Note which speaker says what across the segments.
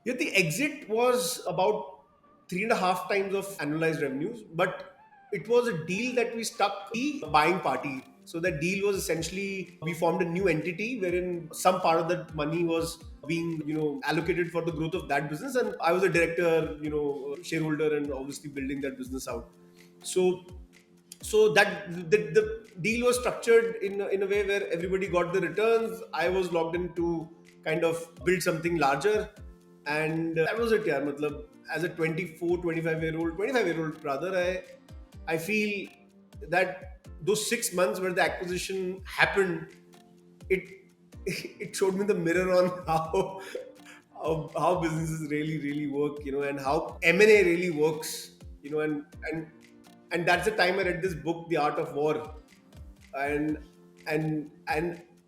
Speaker 1: Yeah, the exit was about 3.5 times of annualized revenues, but it was a deal that we stuck the buying party. So that deal was essentially we formed a new entity wherein some part of that money was being allocated for the growth of that business, and I was a director, shareholder, and obviously building that business out. So that the deal was structured in a way where everybody got the returns. I was logged in to kind of build something larger, and that was it. Yeah, matlab, as a 24, 25-year old rather, I feel that those 6 months where the acquisition happened, it it showed me the mirror on how businesses really work, and how M&A really works, and that's the time I read this book, The Art of War, and and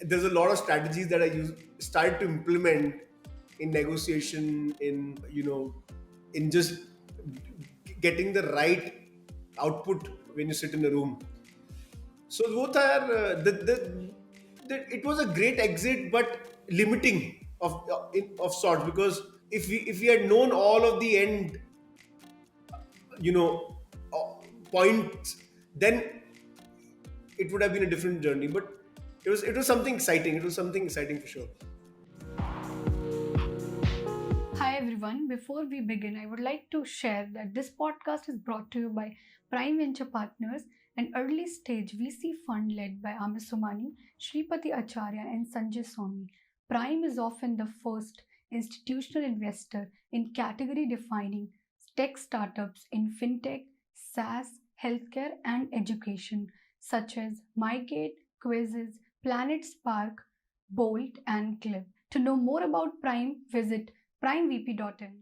Speaker 1: there's a lot of strategies that I started to implement in negotiation, in just getting the right output when you sit in a room. So both are it was a great exit, but limiting of sorts, because if we had known all of the end, you know, points, then it would have been a different journey. But it was something exciting. It was something exciting for sure.
Speaker 2: Hi everyone. Before we begin, I would like to share that this podcast is brought to you by Prime Venture Partners, an early stage VC fund led by Amir Somani, Shripati Acharya, and Sanjay Swami. Prime is often the first institutional investor in category defining tech startups in fintech, SaaS, healthcare, and education, such as MyGate, Quizzes, Planet Spark, Bolt, and Clip. To know more about Prime, visit primevp.in.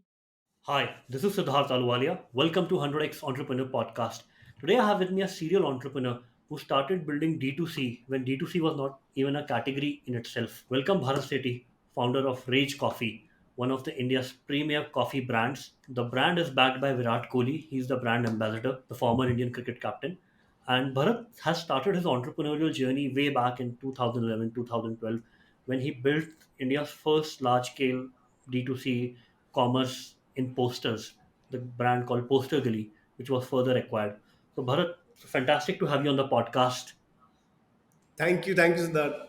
Speaker 3: Hi, this is Siddharth Aluwalia. Welcome to 100x Entrepreneur Podcast. Today I have with me a serial entrepreneur who started building D2C when D2C was not even a category in itself. Welcome Bharat Sethi, founder of Rage Coffee, one of the India's premier coffee brands. The brand is backed by Virat Kohli. He's the brand ambassador, the former Indian cricket captain. And Bharat has started his entrepreneurial journey way back in 2011, 2012 when he built India's first large scale D2C commerce in posters, the brand called PosterGully, which was further acquired. So, Bharat, fantastic to have you on the podcast.
Speaker 1: Thank you, Siddharth.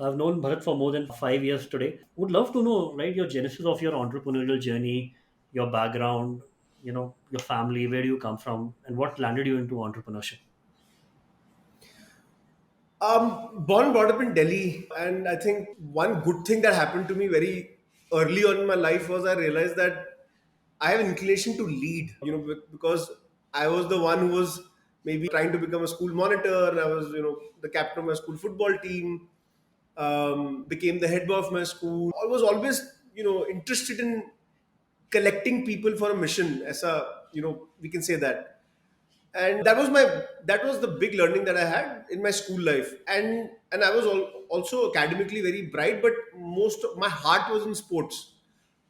Speaker 3: I've known Bharat for more than 5 years today. Would love to know, right, your genesis of your entrepreneurial journey, your background, your family, where do you come from, and what landed you into entrepreneurship?
Speaker 1: Born and brought up in Delhi, and I think one good thing that happened to me very early on in my life was I realized that I have an inclination to lead. Because I was the one who was maybe trying to become a school monitor, and I was, the captain of my school football team, became the head boy of my school. I was always, interested in collecting people for a mission. As we can say that, and that was the big learning that I had in my school life, and I was also academically very bright, but most of my heart was in sports.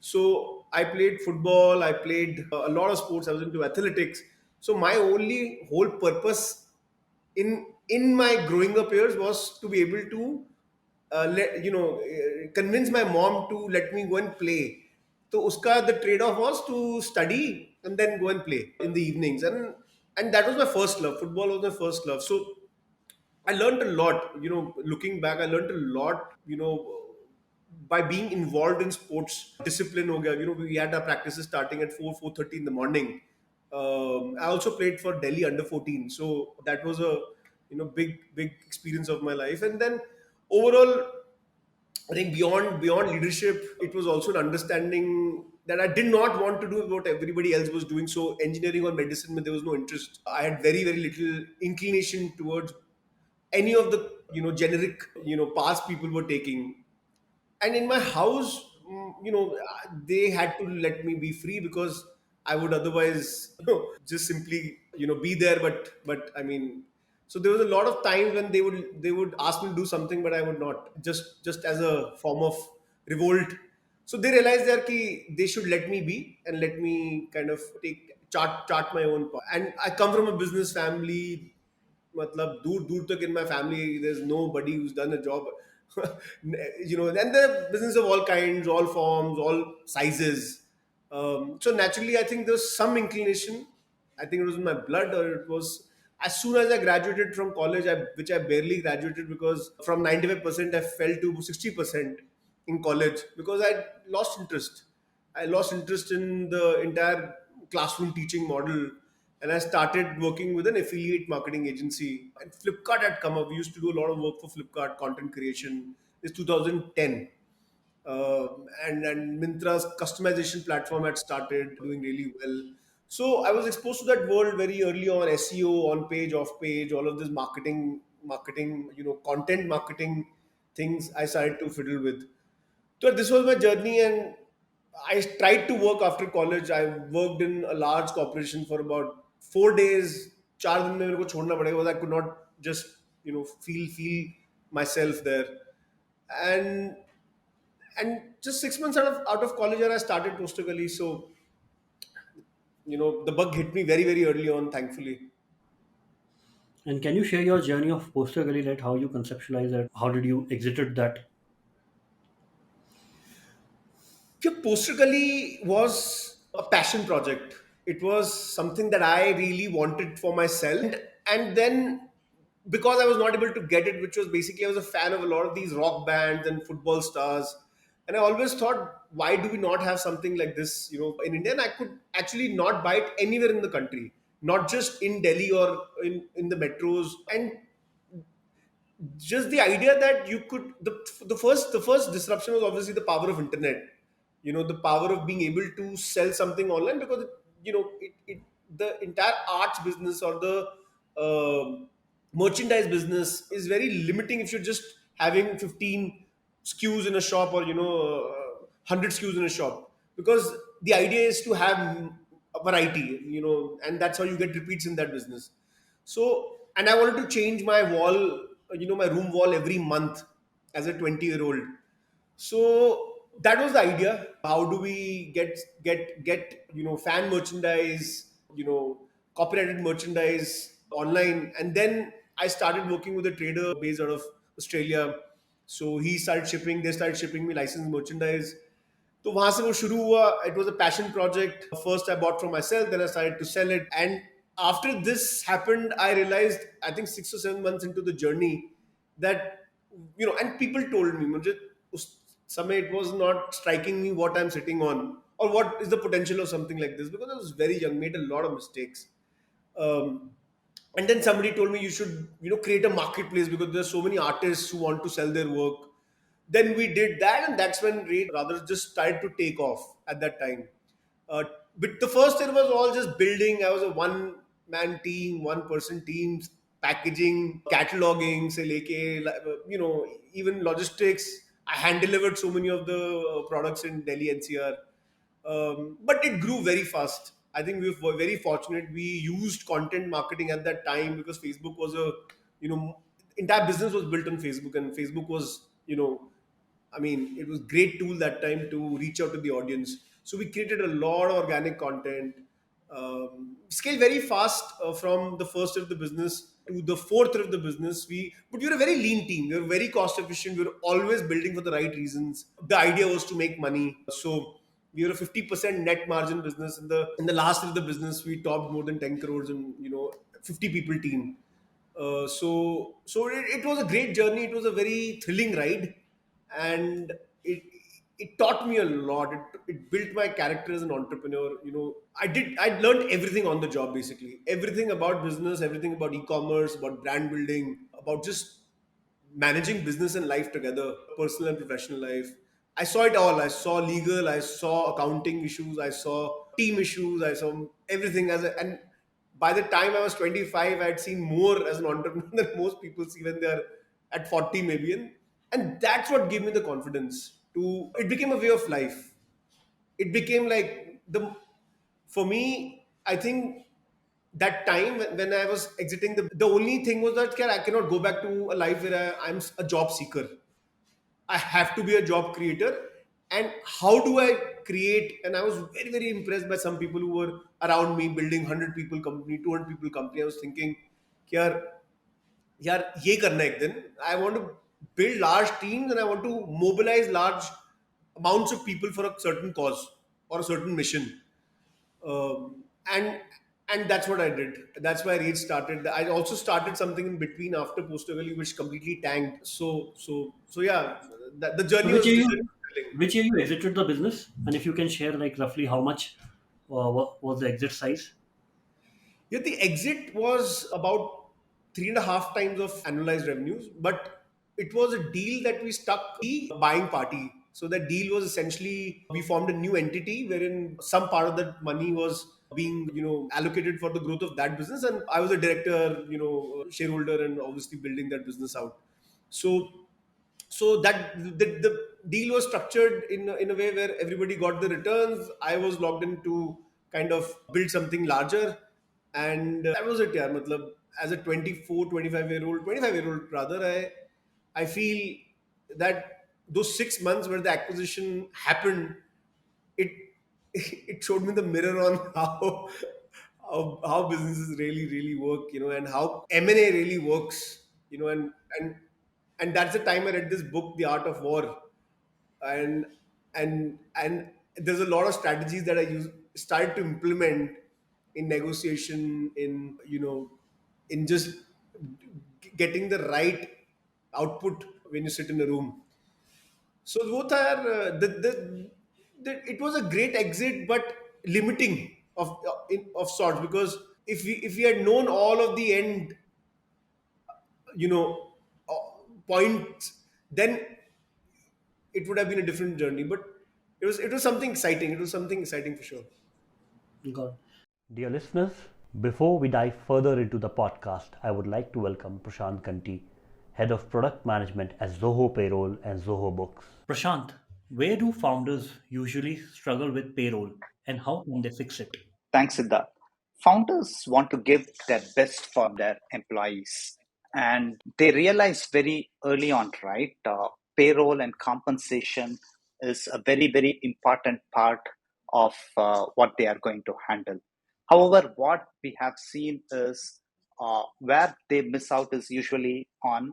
Speaker 1: So I played football, I played a lot of sports, I was into athletics. So my only whole purpose in my growing up years was to be able to convince my mom to let me go and play. So uska the trade off was to study and then go and play in the evenings, and that was my first love. Football was my first love. So I learned a lot. Looking back, I learned a lot. By being involved in sports, discipline. Ho gaya. We had our practices starting at 4:30 in the morning. I also played for Delhi under 14, so that was a big experience of my life. And then overall, I think beyond leadership, it was also an understanding that I did not want to do what everybody else was doing. So engineering or medicine, there was no interest. I had very little inclination towards any of the generic paths people were taking. And in my house, they had to let me be free, because I would otherwise just simply be there. But I mean, so there was a lot of times when they would ask me to do something, but I would not, just as a form of revolt. So they realized there ki they should let me be and let me kind of take chart my own path. And I come from a business family. मतलब दूर दूर तक in my family there's nobody who's done a job. And the business of all kinds, all forms, all sizes. So naturally, I think there's some inclination. I think it was in my blood, or it was as soon as I graduated from college, which I barely graduated because from 95% I fell to 60% in college because I lost interest. I lost interest in the entire classroom teaching model, and I started working with an affiliate marketing agency. And Flipkart had come up. We used to do a lot of work for Flipkart, content creation. It's 2010. And Mintra's customization platform had started doing really well. So I was exposed to that world very early on, SEO, on page, off page, all of this marketing, content marketing things I started to fiddle with. So this was my journey, and I tried to work after college. I worked in a large corporation for about 4 days. 4 दिन में मेरे को छोड़ना पड़ेगा because I could not just feel myself there. And and just 6 months out of college, I started PosterGully. So the bug hit me very very early on, thankfully.
Speaker 3: And can you share your journey of Poster Gully, like how you conceptualize it? How did you exited that?
Speaker 1: Yeah, PosterGully was a passion project. It was something that I really wanted for myself. And then because I was not able to get it, which was basically I was a fan of a lot of these rock bands and football stars. And I always thought, why do we not have something like this, in India? And I could actually not buy it anywhere in the country, not just in Delhi or in the metros. And just the idea that you could the first disruption was obviously the power of internet, the power of being able to sell something online, because the entire arts business or the merchandise business is very limiting if you're just having 15 SKUs in a shop, or 100 SKUs in a shop, because the idea is to have a variety, and that's how you get repeats in that business. So, and I wanted to change my wall, my room wall every month as a 20-year-old. So that was the idea. How do we get fan merchandise, copyrighted merchandise online? And then I started working with a trader based out of Australia. So he started shipping. They started shipping me licensed merchandise. तो वहां से वो शुरू हुआ. It was a passion project. First I bought for myself, then I started to sell it. And after this happened, I realized, I think 6 or 7 months into the journey, that and people told me, मुझे उस समय it was not striking me what I'm sitting on, or what is the potential of something like this, because I was very young, made a lot of mistakes. um, and then somebody told me, you should create a marketplace because there's so many artists who want to sell their work. Then we did that, and that's when Raid rather just started to take off at that time. But the first year was all just building. I was a one man team, one person teams, packaging, cataloging, say leke, even logistics. I hand delivered so many of the products in Delhi NCR. But it grew very fast. I think we were very fortunate. We used content marketing at that time because Facebook was entire business was built on Facebook, and Facebook was, I mean, it was great tool that time to reach out to the audience. So we created a lot of organic content, scaled very fast from the first year of the business to the fourth year of the business. But we were a very lean team. We were very cost efficient. We were always building for the right reasons. The idea was to make money. So we were a 50% net margin business. In the last year of the business, we topped more than 10 crores and 50 people team. So it was a great journey. It was a very thrilling ride, and it taught me a lot. It built my character as an entrepreneur. I learned everything on the job, basically everything about business, everything about e-commerce, about brand building, about just managing business and life together, personal and professional life. I saw it all. I saw legal, I saw accounting issues, I saw team issues, I saw everything and by the time I was 25, I had seen more as an entrepreneur than most people see when they're at 40 maybe. And that's what gave me the confidence to, it became a way of life. It became like for me, I think that time when I was exiting the only thing was that "Kya, I cannot go back to a life where I'm a job seeker. I have to be a job creator. And how do I create? And I was very, very impressed by some people who were around me building 100 people company, 200 people company. I was thinking, यार यार ये करना है एक दिन. I want to build large teams and I want to mobilize large amounts of people for a certain cause or a certain mission. Um, and and that's what I did. That's why Rage started. I also started something in between after PosterGully, which completely tanked. So yeah, the
Speaker 3: So
Speaker 1: journey
Speaker 3: which
Speaker 1: was
Speaker 3: year
Speaker 1: the
Speaker 3: you
Speaker 1: journey was thrilling.
Speaker 3: which year you exited the business, and if you can share like roughly how much what was the exit size?
Speaker 1: Yeah, the exit was about 3.5 times of annualized revenues, but it was a deal that we stuck the buying party. So that deal was essentially we formed a new entity wherein some part of that money was being allocated for the growth of that business, and I was a director, shareholder, and obviously building that business out. So so that the deal was structured in a way where everybody got the returns. I was logged in to kind of build something larger, and that was it. Yeah, matlab, as a 24, 25-year old rather, I feel that those 6 months where the acquisition happened, it it showed me the mirror on how businesses really work, and how M&A really works, and and that's the time I read this book, The Art of War, and and there's a lot of strategies that I started to implement in negotiation, in just getting the right output when you sit in a room. So both are it was a great exit, but limiting of sorts, because if we had known all of the end, you know, points, then it would have been a different journey. But it was something exciting. It was something exciting for sure.
Speaker 3: God. Dear listeners, before we dive further into the podcast, I would like to welcome Prashant Ganti, Head of Product Management at Zoho Payroll and Zoho Books. Prashant, where do founders usually struggle with payroll and how can they fix it?
Speaker 4: Thanks, Siddharth. Founders want to give their best for their employees, and they realize very early on, right? Payroll and compensation is a very important part of what they are going to handle. However, what we have seen is where they miss out is usually on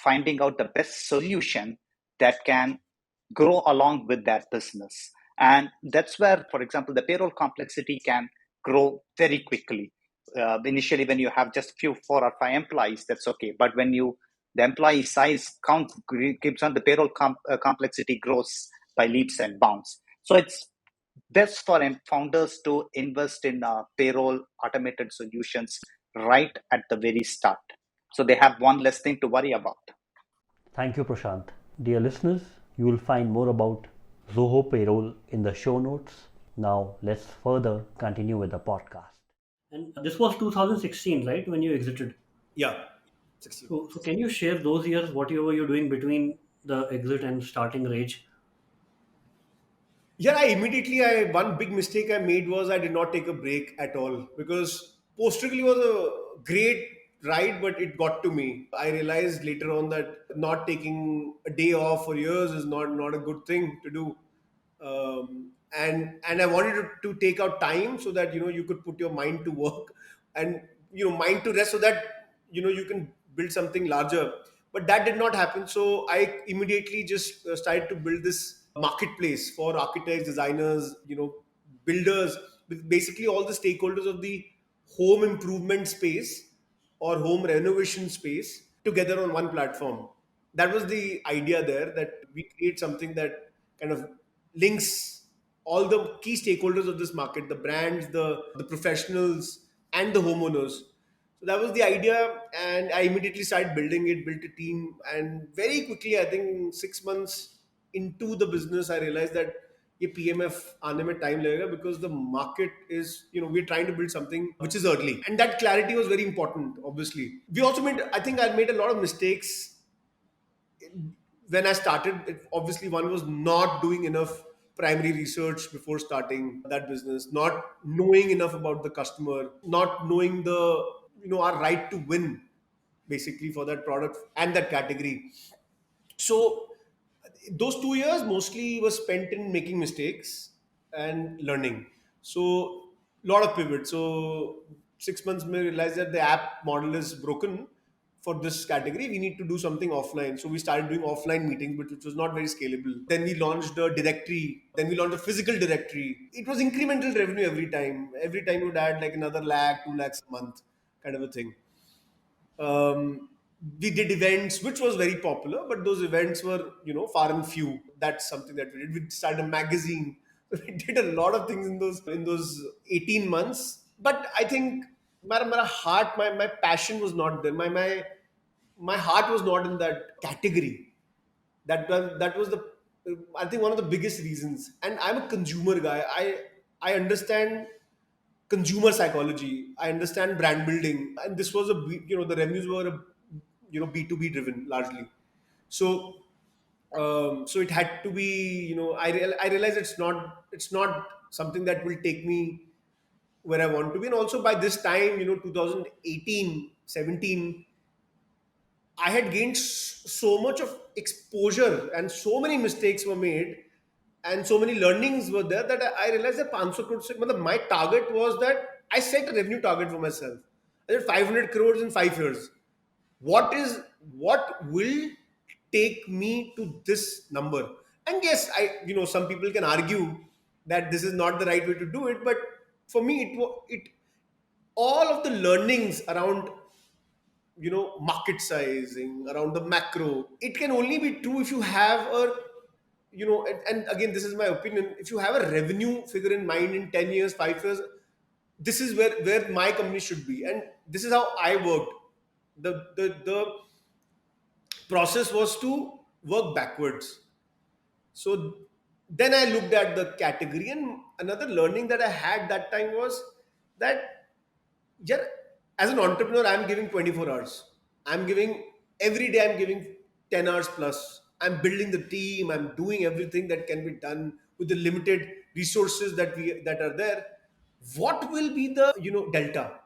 Speaker 4: finding out the best solution that can grow along with that business. And that's where, for example, the payroll complexity can grow very quickly. Initially, when you have just few 4 or 5 employees, that's okay. But when the employee size count keeps on, the payroll complexity grows by leaps and bounds. So it's best for founders to invest in payroll automated solutions right at the very start. So they have one less thing to worry about.
Speaker 3: Thank you, Prashant. Dear listeners, you will find more about Zoho Payroll in the show notes. Now, let's further continue with the podcast. And this was 2016, right, when you exited?
Speaker 1: Yeah, 16.
Speaker 3: So can you share those years, what you were doing between the exit and starting Rage?
Speaker 1: Yeah, I one big mistake I made was I did not take a break at all, because Postergully was a great ride, but it got to me. I realized later on that not taking a day off for years is not a good thing to do. And I wanted to take out time so that you could put your mind to work, and mind to rest, so that you can build something larger. But that did not happen, so I immediately just started to build this marketplace for architects, designers, builders, with basically all the stakeholders of the home improvement space or home renovation space together on one platform. That was the idea there, that we create something that kind of links all the key stakeholders of this market, the brands, the professionals, and the homeowners. So that was the idea, and I immediately started building it, built a team, and very quickly, I think 6 months into the business, I realized that ये PMF आने में time लगेगा, because the market is, we're trying to build something which is early, and that clarity was very important. Obviously, we also I think I made a lot of mistakes when I started. Obviously, one was not doing enough primary research before starting that business, not knowing enough about the customer, not knowing our right to win, basically, for that product and that category. So those 2 years mostly was spent in making mistakes and learning. So lot of pivot. So 6 months, may realize that the app model is broken. for this category, we need to do something offline. So we started doing offline meetings, but which was not very scalable. Then we launched a directory. Then we launched a physical directory. It was incremental revenue every time. Every time you would add like another lakh, 2 lakhs a month, kind of a thing. We did events, which was very popular, but those events were, far and few. That's something that we did. We started a magazine. We did a lot of things in those 18 months. But I think my heart, my passion was not there. My heart was not in that category. That was the, I think, one of the biggest reasons. And I'm a consumer guy. I understand consumer psychology. I understand brand building, and this was the revenues were B2B driven largely. So so it had to be, I realize it's not something that will take me where I want to be. And also by this time, 2018, 17, I had gained so much of exposure, and so many mistakes were made, and so many learnings were there, that I realized that 500 crores, my target was that I set a revenue target for myself. I said 500 crores in 5 years. What will take me to this number? And yes, some people can argue that this is not the right way to do it, but for me, it all of the learnings around market sizing, around the macro, it can only be true if you have a, and again, this is my opinion, if you have a revenue figure in mind in 10 years, 5 years, this is where my company should be. And this is how I worked. The process was to work backwards. So then I looked at the category, and another learning that I had that time was that, yeah, as an entrepreneur, I'm giving 24 hours. I'm giving every day, I'm giving 10 hours plus. I'm building the team, I'm doing everything that can be done with the limited resources that are there. What will be the delta?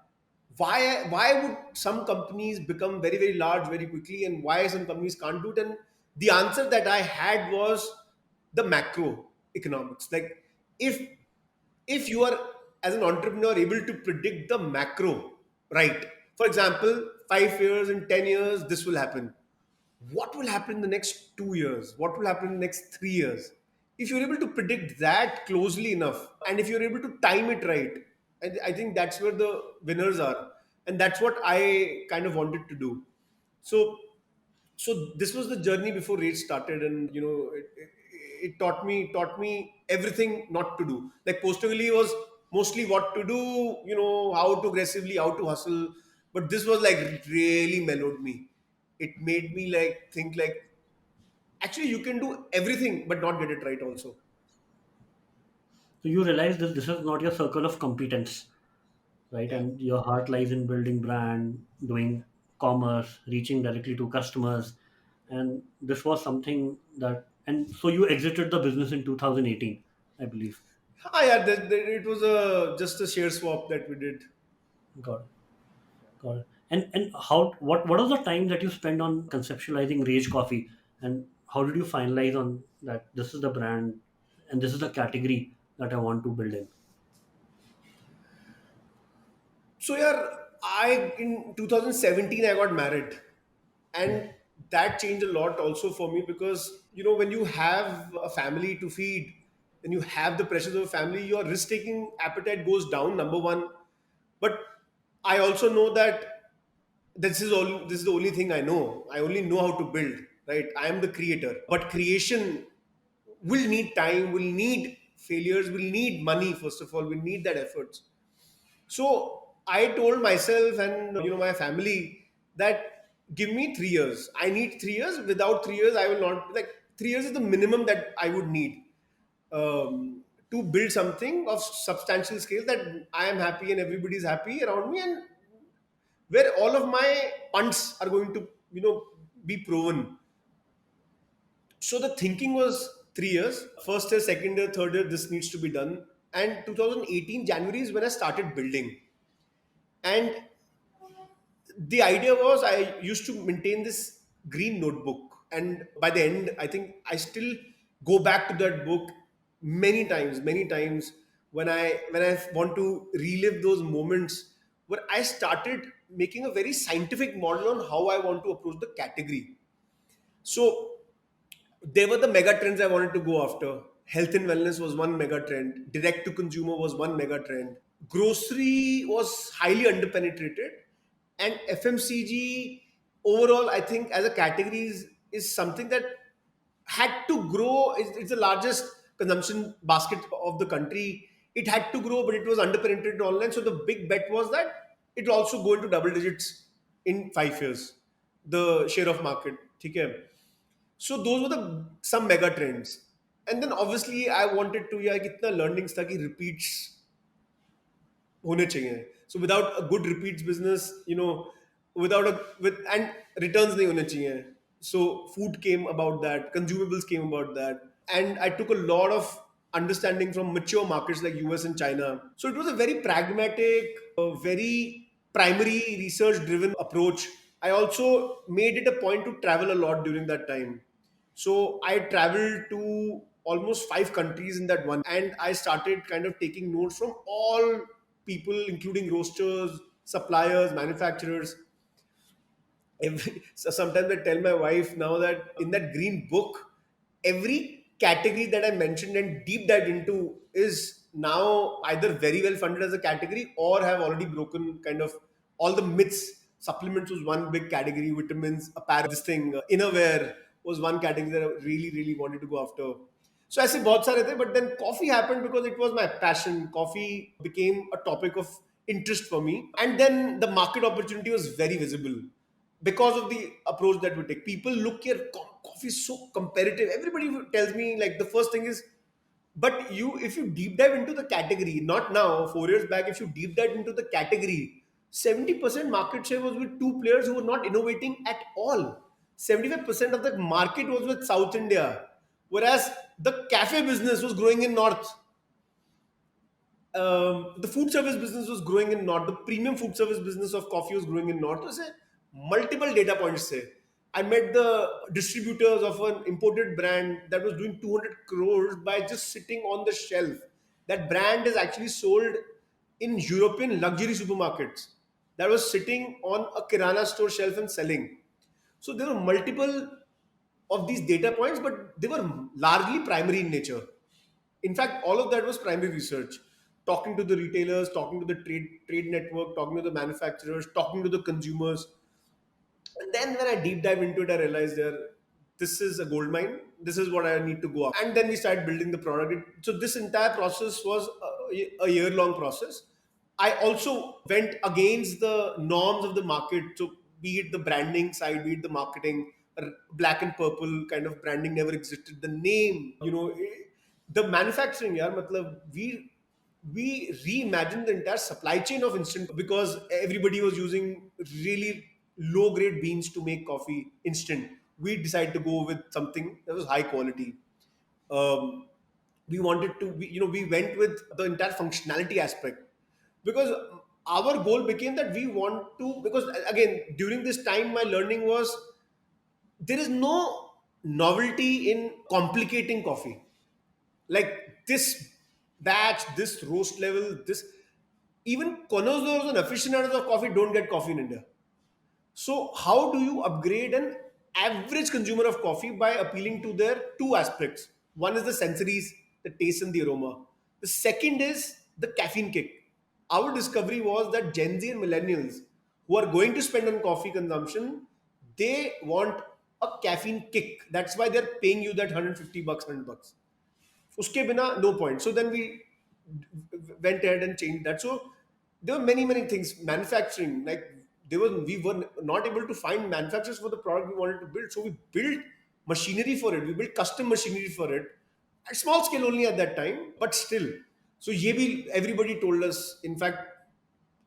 Speaker 1: Why would some companies become very, very large very quickly, and why some companies can't do it? And the answer that I had was the macro economics. Like, if if you are, as an entrepreneur, able to predict the macro, right? For example, 5 years and 10 years, this will happen. What will happen in the next 2 years? What will happen in the next 3 years? If you're able to predict that closely enough, and if you're able to time it right, I think that's where the winners are. And that's what I kind of wanted to do. So so this was the journey before rage started. And it taught me everything not to do. Like, PosterGully was mostly what to do, how to aggressively, how to hustle. But this was like, it really mellowed me. It made me like think like, actually, you can do everything but not get it right also.
Speaker 3: So you realize that this is not your circle of competence, right?
Speaker 1: Yeah.
Speaker 3: And your heart lies in building brand, doing commerce, reaching directly to customers. And this was something that, and so you exited the business in 2018, I believe.
Speaker 1: Yeah, it was just a share swap that we did.
Speaker 3: Got it. Got it. And how, what was the time that you spent on conceptualizing Rage Coffee, and how did you finalize on that this is the brand and this is the category that I want to build in?
Speaker 1: So yeah, I in 2017 I got married,
Speaker 3: Hmm.
Speaker 1: and that changed a lot also for me, because when you have a family to feed and you have the pressures of a family, your risk taking appetite goes down. Number one, but I also know that this is the only thing I know. I only know how to build. Right, I am the creator, but creation will need time, will need failures, will need money. First of all, will need that efforts. So I told myself and my family that, give me 3 years. I need 3 years. Without 3 years, I will not. Like, 3 years is the minimum that I would need, to build something of substantial scale, that I am happy and everybody is happy around me, and where all of my punts are going to be proven. So the thinking was 3 years. First year, second year, third year, this needs to be done. And 2018 January is when I started building. And the idea was, I used to maintain this green notebook, and by the end, I think I still go back to that book many times, when I want to relive those moments where I started making a very scientific model on how I want to approach the category. So there were the mega trends I wanted to go after. Health and wellness was one mega trend. Direct to consumer was one mega trend. Grocery was highly underpenetrated, and FMCG overall, I think, as a category is something that had to grow. It's the largest consumption basket of the country. It had to grow, but it was underpenetrated online. So the big bet was that it will also go into double digits in 5 years. The share of market. Okay? So those were the some mega trends. And then obviously I wanted to यार कितना learnings था कि repeats होने चाहिए. So without a good repeats business, without a with and returns नहीं होने चाहिए. So food came about that, consumables came about that, and I took a lot of understanding from mature markets like US and China. So it was a very pragmatic, very primary research driven approach. I also made it a point to travel a lot during that time. So I traveled to almost 5 countries in that one, and I started kind of taking notes from all people, including roasters, suppliers, manufacturers. So sometimes I tell my wife now that in that green book, every category that I mentioned and deep dive into is now either very well funded as a category or have already broken kind of all the myths. Supplements was one big category, vitamins, apparel, this thing, innerwear was one category that I really, really wanted to go after. So ऐसे बहुत सारे थे, but then coffee happened because it was my passion. Coffee became a topic of interest for me, and then the market opportunity was very visible because of the approach that we take. People look here, coffee is so competitive. Everybody tells me like the first thing is, but if you deep dive into the category, not now, 4 years back, if you deep dive into the category, 70% market share was with two players who were not innovating at all. 75% of the market was with South India, whereas the cafe business was growing in North. The food service business was growing in North. The premium food service business of coffee was growing in North. So, multiple data points. Say, I met the distributors of an imported brand that was doing 200 crores by just sitting on the shelf. That brand is actually sold in European luxury supermarkets. That was sitting on a kirana store shelf and selling. So there were multiple of these data points, but they were largely primary in nature. In fact, all of that was primary research. Talking to the retailers, talking to the trade network, talking to the manufacturers, talking to the consumers. And then when I deep dive into it, I realized this is a gold mine. This is what I need to go up. And then we started building the product. So this entire process was a year-long process. I also went against the norms of the market. So be it the branding side, be it the marketing, black and purple kind of branding never existed. The name, the manufacturing, yeah, matlab, we reimagined the entire supply chain of instant because everybody was using really low grade beans to make coffee instant. We decided to go with something that was high quality. We wanted to, we went with the entire functionality aspect because our goal became that we want to, because again, during this time, my learning was there is no novelty in complicating coffee. Like this batch, this roast level, this even connoisseurs and aficionados of coffee don't get coffee in India. So how do you upgrade an average consumer of coffee by appealing to their two aspects? One is the sensories, the taste and the aroma. The second is the caffeine kick. Our discovery was that Gen Z and millennials who are going to spend on coffee consumption, they want a caffeine kick. That's why they're paying you that 150 bucks, 100 bucks. Uske bina, no point. So then we went ahead and changed that. So there were many things. Manufacturing, like we were not able to find manufacturers for the product we wanted to build. So we built machinery for it. We built custom machinery for it at small scale only at that time, but still. So ye bhi, everybody told us. In fact,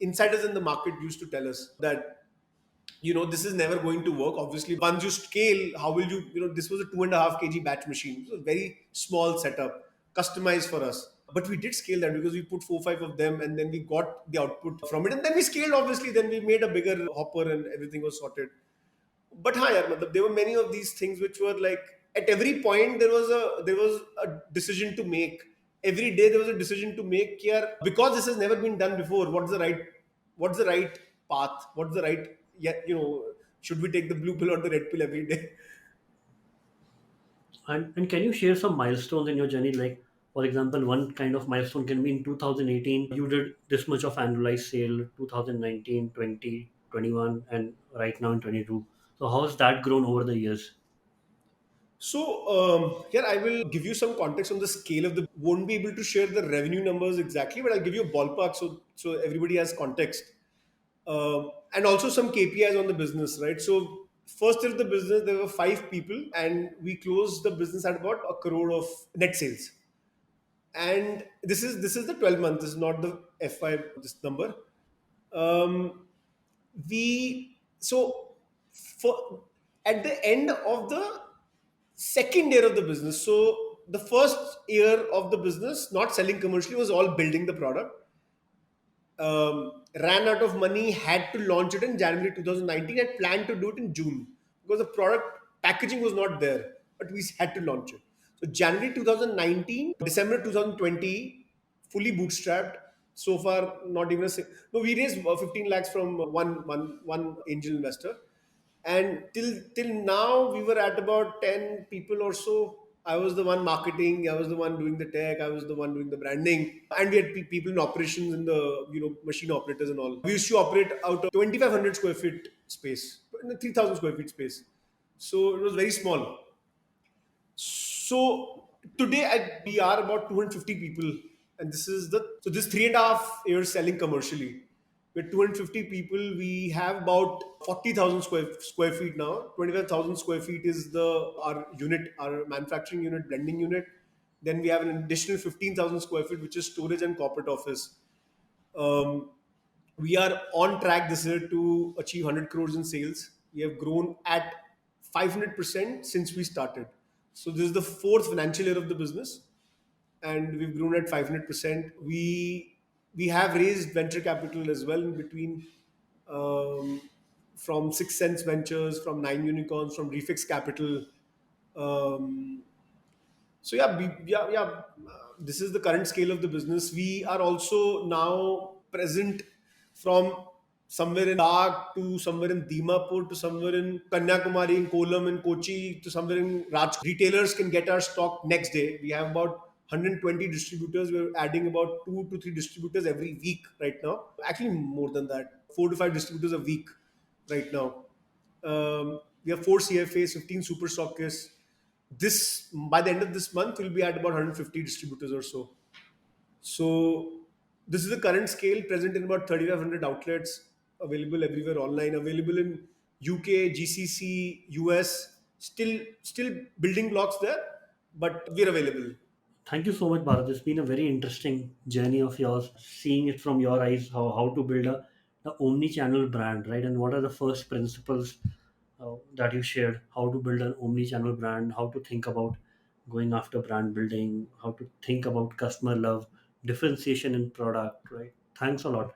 Speaker 1: insiders in the market used to tell us that this is never going to work. Obviously, once you scale, how will this was a 2.5 kg batch machine. So very small setup, customized for us. But we did scale that because we put 4 5 of them and then we got the output from it. And then we scaled, obviously, then we made a bigger hopper and everything was sorted. But हाँ यार, मतलब, there were many of these things which were like at every point there was a decision to make. Every day there was a decision to make here because this has never been done before. What's the right what's the right path, what's the right, yeah, should we take the blue pill or the red pill every day?
Speaker 3: And can you share some milestones in your journey? Like, for example, one kind of milestone can be in 2018, you did this much of annualized sale, 2019, 20, 21, and right now in 22. So, how has that grown over the years?
Speaker 1: So here I will give you some context on the scale of the, won't be able to share the revenue numbers exactly, but I'll give you a ballpark so everybody has context. And also some KPIs on the business, right? So first year of the business, there were 5 people, and we closed the business at about a crore of net sales. And this is the 12 month. This is not the F5 this number. Um, we so for at the end of the second year of the business. So the first year of the business, not selling commercially, was all building the product. Ran out of money, had to launch it in January 2019, had planned to do it in June because the product packaging was not there, but we had to launch it. So January 2019, December 2020, fully bootstrapped. So far, not even no. We raised 15 lakhs from one angel investor, and till now we were at about 10 people or so. I was the one marketing, I was the one doing the tech, I was the one doing the branding, and we had people in operations in the machine operators and all. We used to operate out of 2500 square feet space, 3000 square feet space, so it was very small. So today we are about 250 people, and this 3.5 years selling commercially. With 250 people, we have about 40,000 square feet now. 25,000 square feet is the our unit, our manufacturing unit, blending unit. Then we have an additional 15,000 square feet, which is storage and corporate office. Um, we are on track this year to achieve 100 crores in sales. We have grown at 500% since we started. So this is the fourth financial year of the business, and we've grown at 500%. We have raised venture capital as well in between, um, from Six Sense Ventures, from Nine Unicorns, from Refix Capital. Um, so yeah, yeah. This is the current scale of the business. We are also now present from somewhere in Ladakh to somewhere in Dimapur to somewhere in Kanyakumari, in Kolam, in Kochi to somewhere in Raj. Retailers can get our stock next day. We have about 120 distributors. We're adding about 2 to 3 distributors every week right now. Actually, more than that, 4 to 5 distributors a week right now. We have 4 CFAs, 15 super stockists. This by the end of this month, we'll be at about 150 distributors or so. So this is the current scale, present in about 3,500 outlets, available everywhere online, available in UK, GCC, US. Still building blocks there, but we're available.
Speaker 3: Thank you so much, Bharat. It's been a very interesting journey of yours, seeing it from your eyes, how to build the omni-channel brand, right? And what are the first principles that you shared, how to build an omni-channel brand, how to think about going after brand building, how to think about customer love, differentiation in product, right? Thanks a lot.